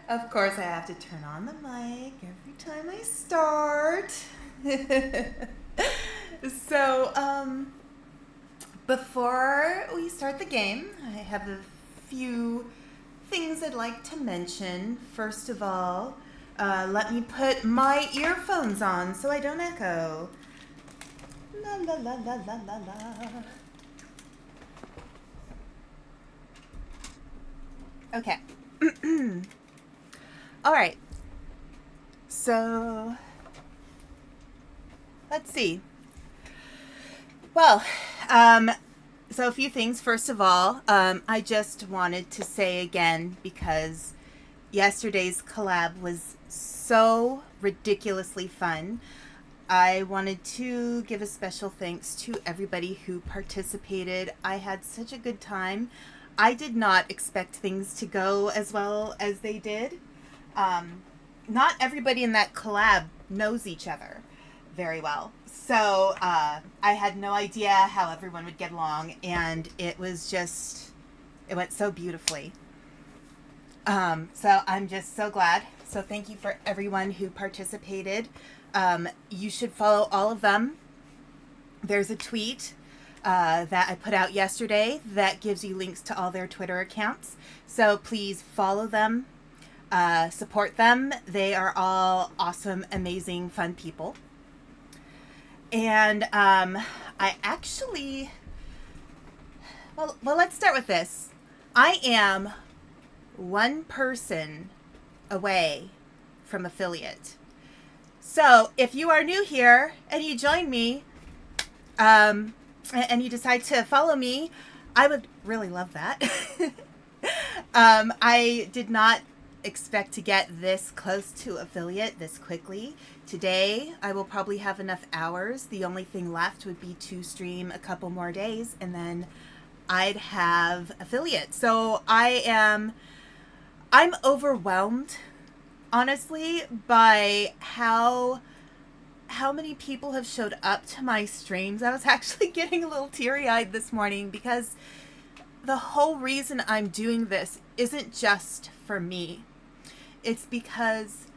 Of course, I have to turn on the mic every time I start. so, before we start the game, I have a few things I'd like to mention. First of all, let me put my earphones on so I don't echo. La la la la la la la. Okay. All right. So, let's see. Well, um, so a few things. First of all, I just wanted to say again because yesterday's collab was so ridiculously fun. I wanted to give a special thanks to everybody who participated. I had such a good time. I did not expect things to go as well as they did. Um, Not everybody in that collab knows each other very well. So I had no idea how everyone would get along, and it was just, it went so beautifully. So I'm just so glad. So thank you for everyone who participated. You should follow all of them. There's a tweet that I put out yesterday that gives you links to all their Twitter accounts. So please follow them, support them. They are all awesome, amazing, fun people. And I actually, well, let's start with this. I am one person away from affiliate. So if you are new here and you join me, and you decide to follow me, I would really love that. I did not expect to get this close to affiliate this quickly. Today, I will probably have enough hours. The only thing left would be to stream a couple more days, and then I'd have affiliate. So I'm overwhelmed, honestly, by how many people have showed up to my streams. I was actually getting a little teary-eyed this morning because the whole reason I'm doing this isn't just for me. It's because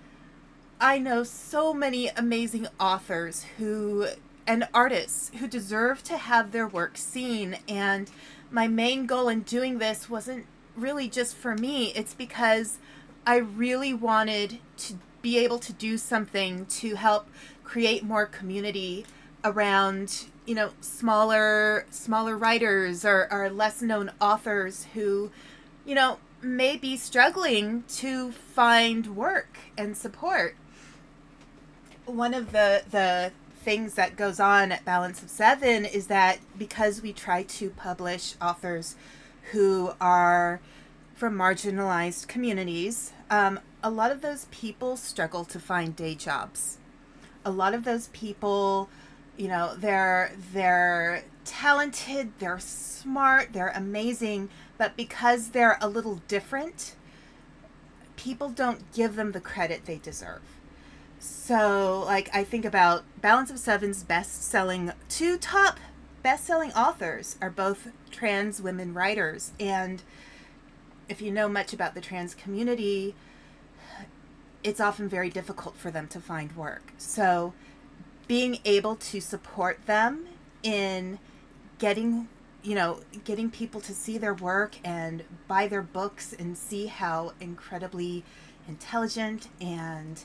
I know so many amazing authors who and artists who deserve to have their work seen, and my main goal in doing this wasn't really just for me. It's because I really wanted to be able to do something to help create more community around, smaller writers or less known authors who, may be struggling to find work and support. One of the things that goes on at Balance of Seven is that because we try to publish authors who are from marginalized communities, a lot of those people struggle to find day jobs. A lot of those people, they're talented, they're smart, they're amazing, but because they're a little different, people don't give them the credit they deserve. So, like, I think about Balance of Seven's two top best-selling authors are both trans women writers. And if you know much about the trans community, it's often very difficult for them to find work. So, being able to support them in getting, getting people to see their work and buy their books and see how incredibly intelligent and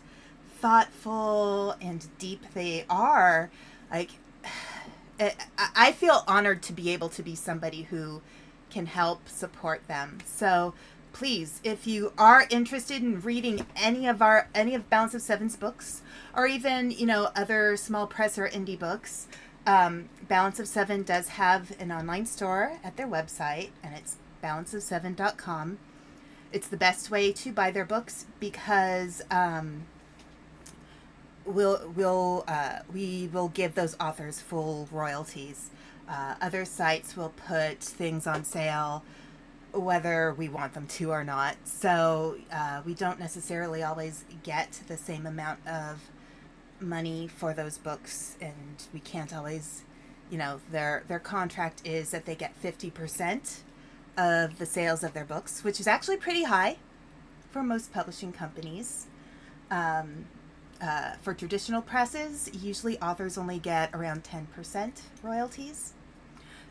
thoughtful and deep they are, like, I feel honored to be able to be somebody who can help support them. So please, if you are interested in reading any of Balance of Seven's books, or even other small press or indie books, Balance of Seven does have an online store at their website, and it's balanceof7.com. It's the best way to buy their books because we will give those authors full royalties. Other sites will put things on sale whether we want them to or not. So we don't necessarily always get the same amount of money for those books, and we can't always, their contract is that they get 50% of the sales of their books, which is actually pretty high for most publishing companies. For traditional presses, usually authors only get around 10% royalties.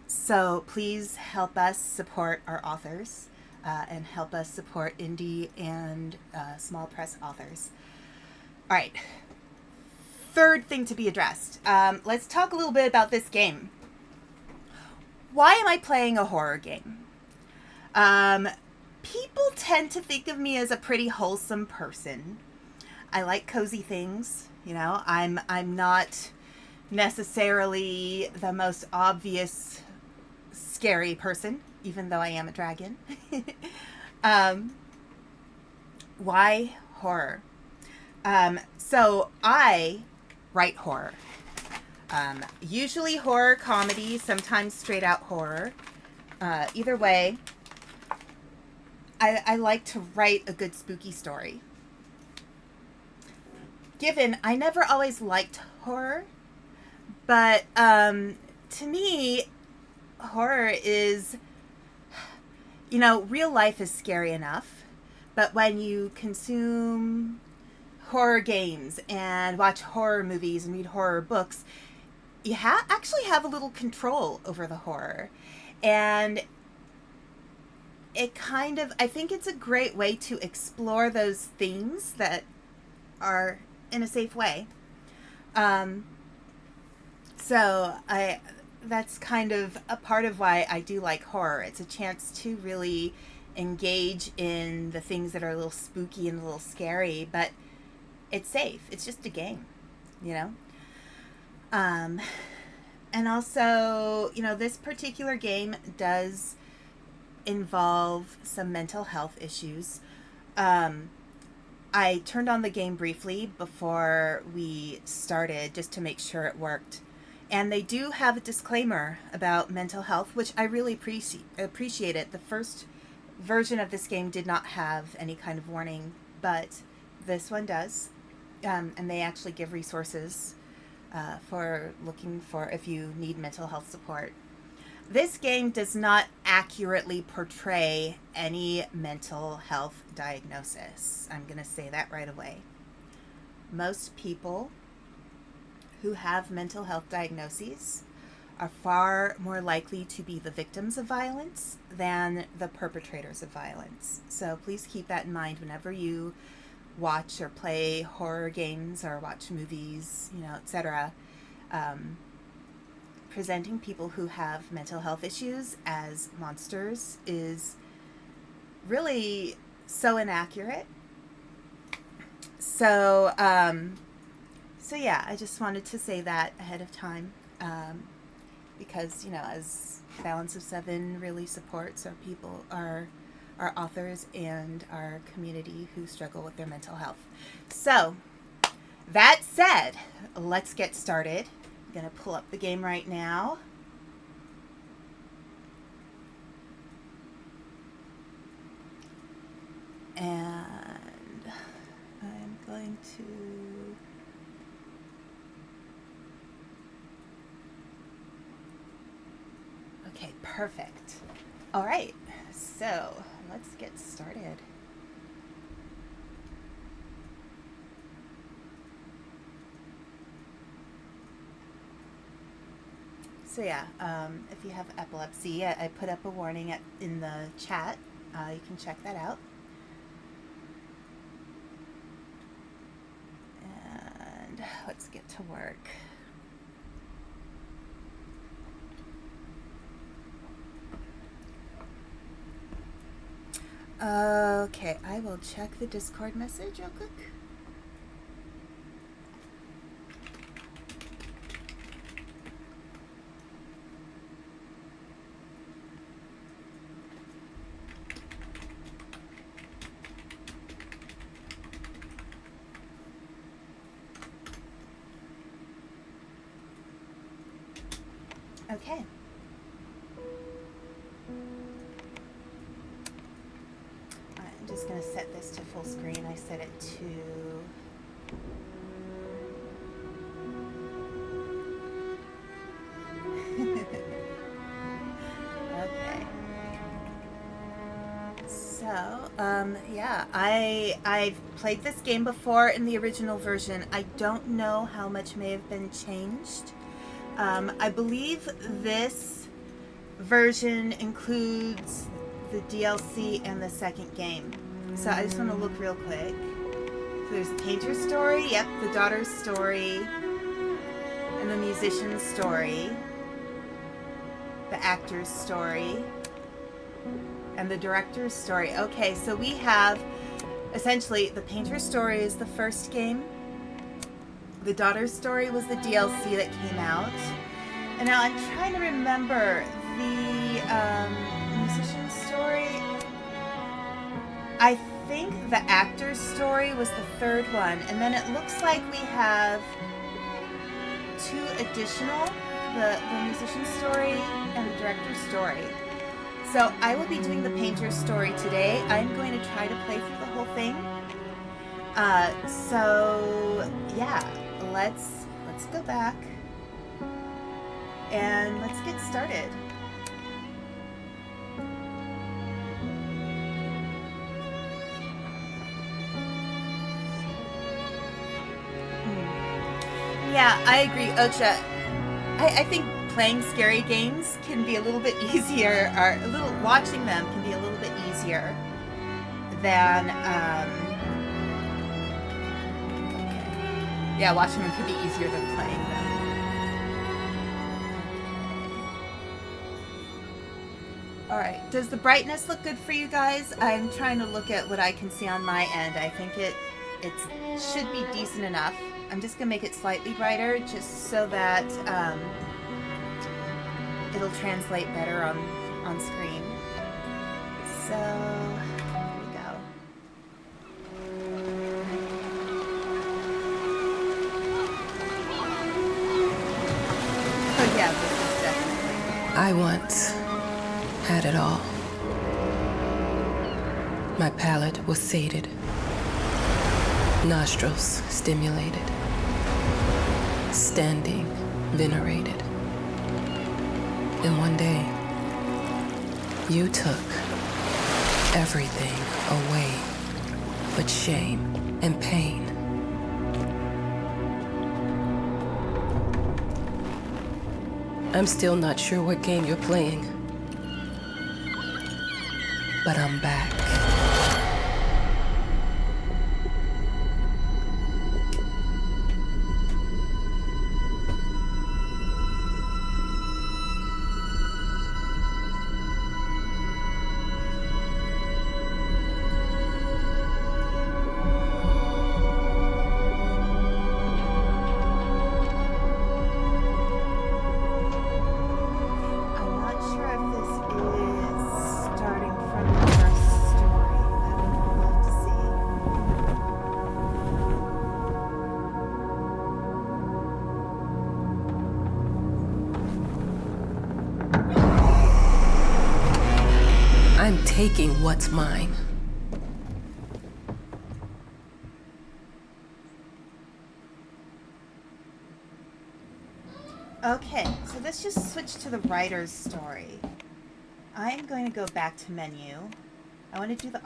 So please help us support our authors and help us support indie and small press authors. All right. Third thing to be addressed. Let's talk a little bit about this game. Why am I playing a horror game? People tend to think of me as a pretty wholesome person. I like cozy things. You know, I'm not necessarily the most obvious scary person, even though I am a dragon. Why horror? So I write horror. Usually horror comedy, sometimes straight out horror. Either way, I like to write a good spooky story. Given I never always liked horror, but to me, horror is, you know, real life is scary enough, but when you consume horror games and watch horror movies and read horror books, you actually have a little control over the horror. And it kind of, I think it's a great way to explore those themes that are in a safe way. That's kind of a part of why I do like horror. It's a chance to really engage in the things that are a little spooky and a little scary, but it's safe. It's just a game, you know? And also, you know, this particular game does involve some mental health issues. I turned on the game briefly before we started just to make sure it worked. And they do have a disclaimer about mental health, which I really appreciate it. The first version of this game did not have any kind of warning, but this one does. And they actually give resources for looking for if you need mental health support. This game does not accurately portray any mental health diagnosis. I'm going to say that right away. Most people who have mental health diagnoses are far more likely to be the victims of violence than the perpetrators of violence. So please keep that in mind whenever you watch or play horror games or watch movies, you know, etc. Presenting people who have mental health issues as monsters is really so inaccurate. So yeah, I just wanted to say that ahead of time, because, you know, as Balance of Seven really supports our people, our authors and our community who struggle with their mental health. So that said, let's get started. I'm going to pull up the game right now. And I'm going to... Okay, perfect. All right, so let's get started. So yeah, if you have epilepsy, I put up a warning in the chat. You can check that out. And let's get to work. Okay, I will check the Discord message real quick. Okay. I'm just going to set this to full screen. I set it to... Okay. Yeah, I've played this game before in the original version. I don't know how much may have been changed. I believe this version includes the DLC and the second game. So I just want to look real quick. So there's the painter's story, yep, the daughter's story, and the musician's story, the actor's story, and the director's story. Okay, so we have essentially the painter's story is the first game. The daughter's story was the DLC that came out. And now I'm trying to remember the musician's story. I think the actor's story was the third one. And then it looks like we have two additional, the musician's story and the director's story. So I will be doing the painter's story today. I'm going to try to play through the whole thing. So yeah, let's go back and let's get started. Yeah, I agree, Ocha. I think playing scary games can be a little bit easier, or watching them can be a little bit easier than, yeah, watching them can be easier than playing them. Alright, does the brightness look good for you guys? I'm trying to look at what I can see on my end. I think it should be decent enough. I'm just going to make it slightly brighter just so that it'll translate better on screen. So, here we go. Oh yeah, this is definitely... I once had it all. My palate was sated, nostrils stimulated, standing venerated. And one day, you took everything away but shame and pain. I'm still not sure what game you're playing, but I'm back. I'm taking what's mine. Okay, so let's just switch to the writer's story. I'm going to go back to menu. I want to do the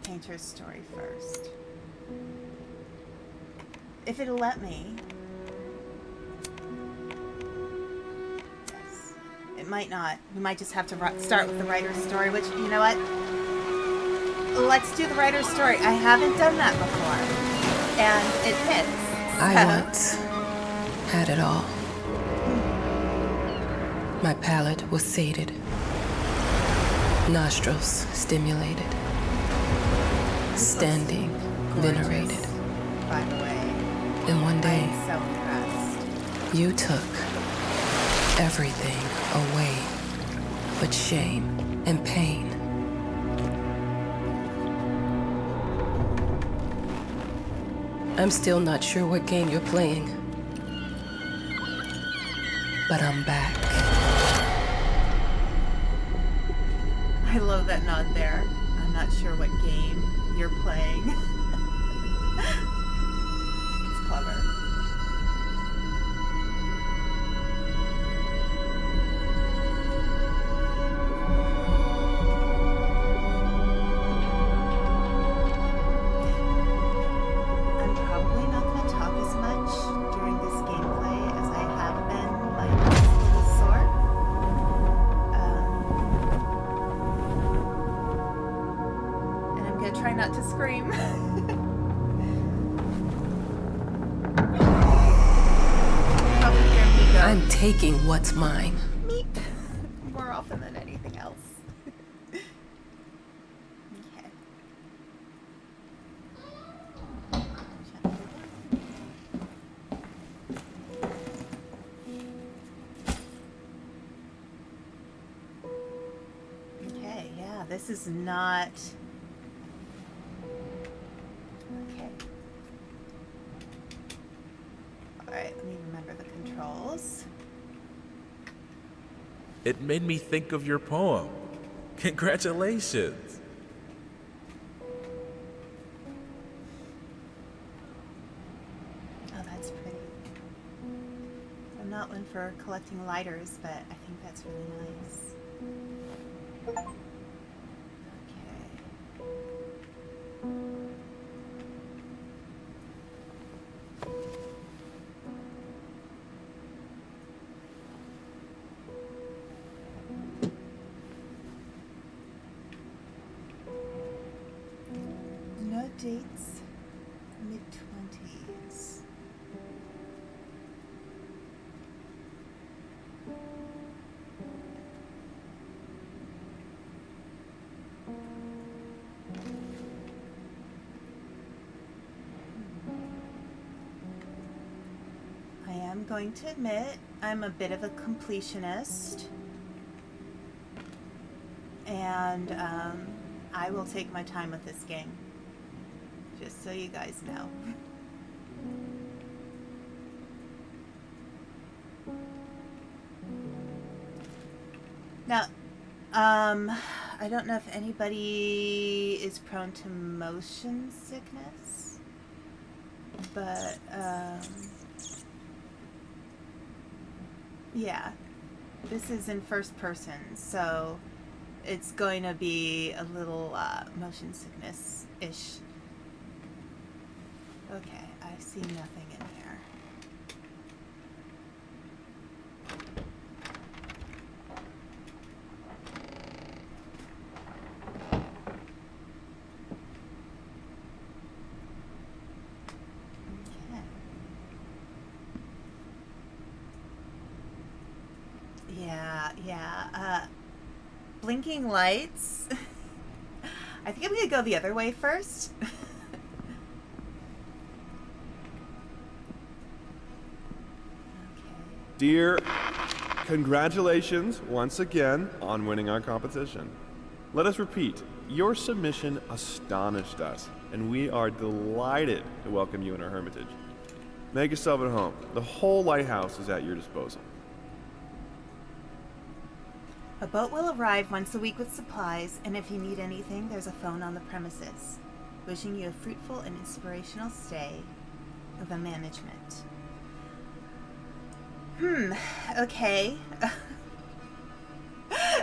painter's story first. If it'll let me. Yes. It might not. We might just have to start with the writer's story, which, you know what? Let's do the writer's story. I haven't done that before. And it fits. I once had it all. My palate was sated, nostrils stimulated, standing venerated. By the way. And one day, I'm so impressed. you took everything away but shame and pain. I'm still not sure what game you're playing, but I'm back. I love that nod there. I'm not sure what game you're playing. It's clever. not to scream. Probably hear me go. I'm taking what's mine. Meep. More often than anything else. Okay. Okay, yeah, this is not... Okay. Alright, let me remember the controls. It made me think of your poem. Congratulations. Oh, that's pretty. I'm not one for collecting lighters, but I think that's really nice. Okay. No dates, mid-20s. I am going to admit I'm a bit of a completionist, and I will take my time with this game, just so you guys know. Now, I don't know if anybody is prone to motion sickness, but yeah, this is in first person, so it's going to be a little motion sickness-ish. Okay, I see nothing in here. Okay. Yeah. Blinking lights. I think I'm gonna go the other way first. Dear, congratulations once again on winning our competition. Let us repeat, your submission astonished us, and we are delighted to welcome you in our hermitage. Make yourself at home. The whole lighthouse is at your disposal. A boat will arrive once a week with supplies, and if you need anything, there's a phone on the premises. Wishing you a fruitful and inspirational stay. The management. Okay.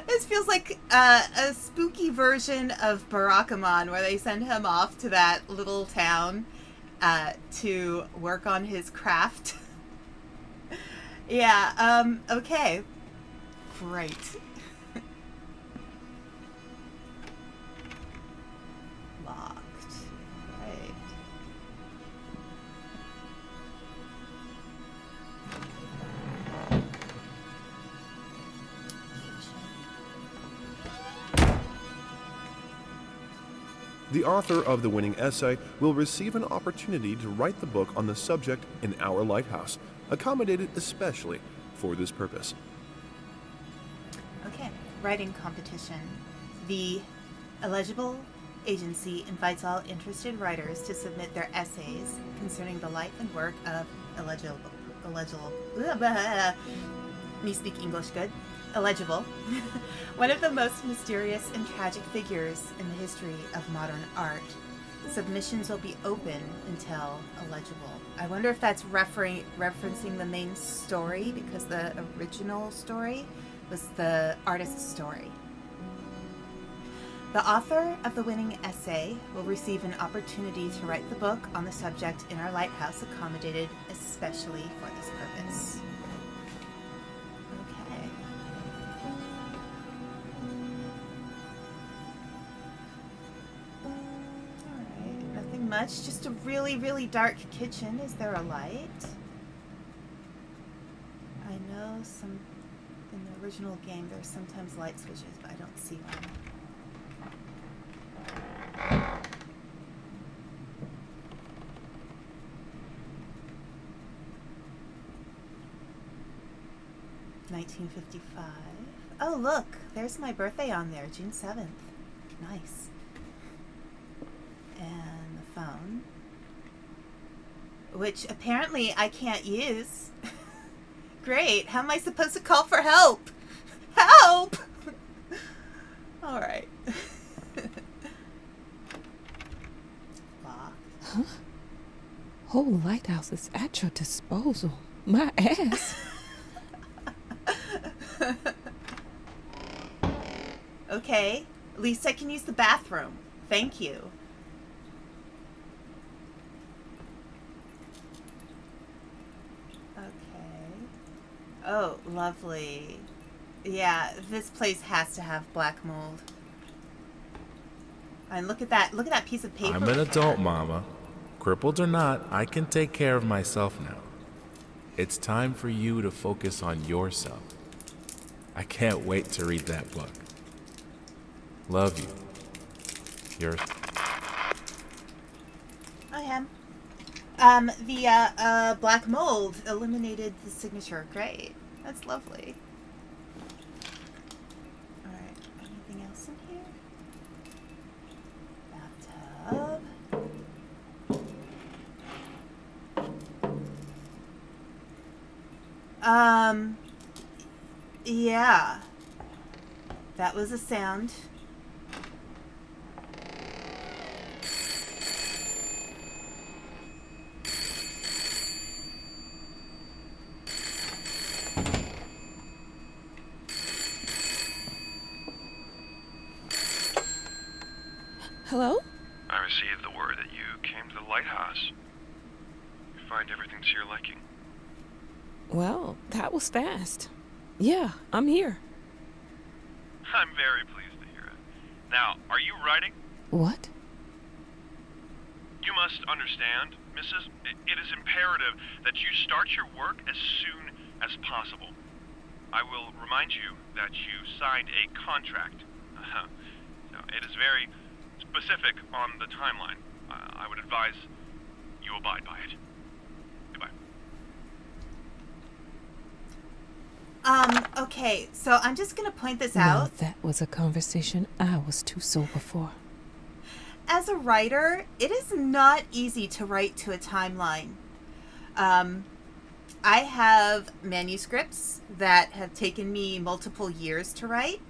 This feels like a spooky version of Barakamon, where they send him off to that little town to work on his craft. Yeah, okay. Great. Locked. Right. The author of the winning essay will receive an opportunity to write the book on the subject in our lighthouse, accommodated especially for this purpose. Okay, writing competition. The eligible agency invites all interested writers to submit their essays concerning the life and work of me speak English good. Illegible. One of the most mysterious and tragic figures in the history of modern art. Submissions will be open until illegible. I wonder if that's referencing the main story, because the original story was the artist's story. The author of the winning essay will receive an opportunity to write the book on the subject in our lighthouse, accommodated especially for this purpose. Okay. All much. Just a really, really dark kitchen. Is there a light? I know some in the original game there's sometimes light switches, but I don't see one. 1955. Oh, look, there's my birthday on there, June 7th. Nice. And the phone, which apparently I can't use. Great. How am I supposed to call for help? Help! All right. Lock. Huh? Whole lighthouse is at your disposal. My ass. Okay. At least I can use the bathroom. Thank you. Okay. Oh, lovely. Yeah, this place has to have black mold. And look at that. Look at that piece of paper. I'm an adult, Mama. Crippled or not, I can take care of myself now. It's time for you to focus on yourself. I can't wait to read that book. Love you. Yours. I am. The black mold eliminated the signature. Great. That's lovely. Alright, anything else in here? Bathtub. Yeah. That was a sound. Hello? I received the word that you came to the lighthouse. You find everything to your liking. Well, that was fast. Yeah, I'm here. I'm very pleased to hear it. Now, are you writing? What? You must understand, Mrs. It is imperative that you start your work as soon as possible. I will remind you that you signed a contract. So it is very specific on the timeline. I would advise you abide by it. Goodbye. Okay, so I'm just gonna point this Now out. that was a conversation I was too sober for. As a writer, it is not easy to write to a timeline. I have manuscripts that have taken me multiple years to write.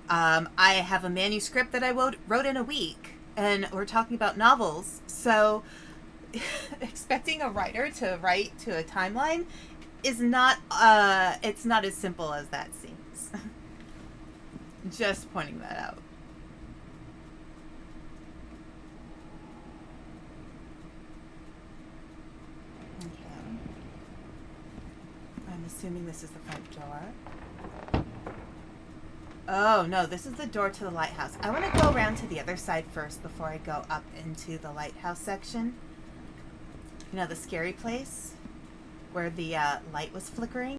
I have a manuscript that I wrote in a week, and we're talking about novels. So expecting a writer to write to a timeline is not, it's not as simple as that seems. Just pointing that out. Okay. I'm assuming this is the front door. Oh, no, this is the door to the lighthouse. I want to go around to the other side first before I go up into the lighthouse section. You know, the scary place where the light was flickering.